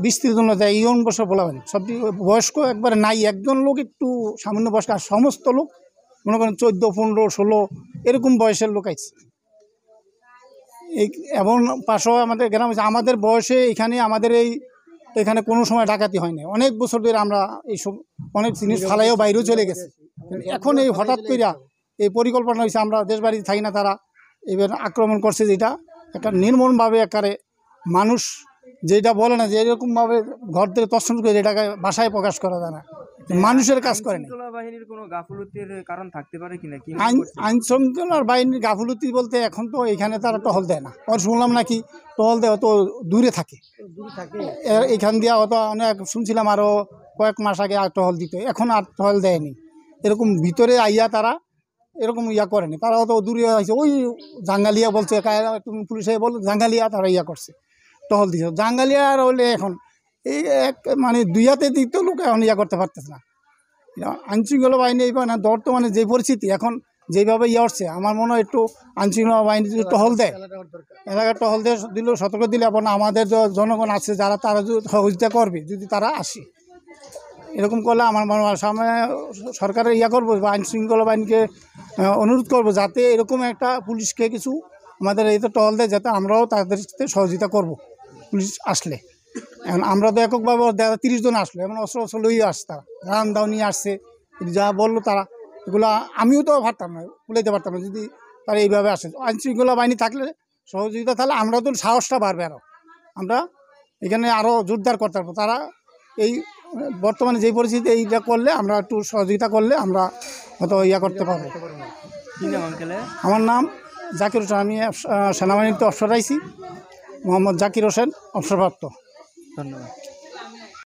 বিস্তৃত ইয়ং বয়স বলা হয়নি, সব বয়স্ক একবারে নাই, একজন লোক একটু সামান্য বয়স্ক, আর সমস্ত লোক মনে করেন 14, 15, 16 এরকম বয়সের লোক আছে। এই এমন পাশেও আমাদের গ্রাম আছে, আমাদের বয়সে এখানে কোনো সময় ডাকাতি হয়নি, অনেক বছর ধরে আমরা এইসব অনেক জিনিস ফালাইও বাইরেও চলে গেছে। এখন এই হঠাৎ কইরা এই পরিকল্পনা হয়েছে, আমরা দেশ বাড়িতে থাকি না, তারা এবার আক্রমণ করছে, যেটা একটা নির্মমভাবে একারে মানুষ যেটা বলে না যে এরকমভাবে ঘর থেকে তছন করে, এটাকে ভাষায় প্রকাশ করা যায় না, মানুষের কাজ করে না। বাহিনীর কোনো গাফলতির কারণ থাকতে পারে কিনা? আইন শৃঙ্খলার বাহিনীর গাফলতি বলতে এখন তো এখানে তারা টহল দেয় না, আর শুনলাম নাকি টহল দেয় তো দূরে থাকে, এখান দিয়ে হয়তো অনেক শুনছিলাম আরও কয়েক মাস আগে আর টহল দিত, এখন আর টহল দেয়নি। এরকম ভিতরে আইয়া তারা এরকম করেনি, তারা হয়তো দূরে হয়েছে, ওই জাঙ্গালিয়া বলছে, পুলিশে বল জাঙ্গালিয়া, তারা করছে, টহল দিয়েছে। জাঙ্গালিয়া আর হলে এখন এই মানে দুই হাতে দিত লোক এখন করতে পারতেছে না। আইনশৃঙ্খলা বাহিনী বর্তমানে যে পরিস্থিতি এখন যেভাবে হচ্ছে, আমার মনে হয় একটু আইনশৃঙ্খলা বাহিনী যদি টহল দেয়, এলাকায় টহল দিলেও সতর্ক দিলে আপনার আমাদের জনগণ আছে যারা, তারা যদি সহযোগিতা করবে, যদি তারা আসে, এরকম করলে আমার মনে হয় সামনে সরকারের করবো বা আইনশৃঙ্খলা বাহিনীকে অনুরোধ করবো যাতে এরকম একটা পুলিশকে কিছু আমাদের এইতে টহল দেয়, যাতে আমরাও তাদের সাথে সহযোগিতা করব পুলিশ আসলে। এখন আমরা তো এককভাবে 30 জন আসলো, এমন অস্ত্র লইয়ে আসছে, তারা রান দাও নিয়ে আসছে, যা বললো তারা, এগুলো আমিও তো পারতাম না, বলাইতে পারতাম না যদি তারা এইভাবে আসে। আইনশৃঙ্খলা বাহিনী থাকলে সহযোগিতা, তাহলে আমরা তো সাহসটা বাড়বে, আরও আমরা এখানে আরও জোরদার করতে পারবো। তারা এই বর্তমানে যেই পরিস্থিতি এইটা করলে, আমরা একটু সহযোগিতা করলে আমরা হয়তো করতে পারবো। আমার নাম জাকির হোসেন, আমি সেনাবাহিনীতে অবসর আইছি, মোহাম্মদ জাকির হোসেন, অবসরপ্রাপ্ত। ধন্যবাদ।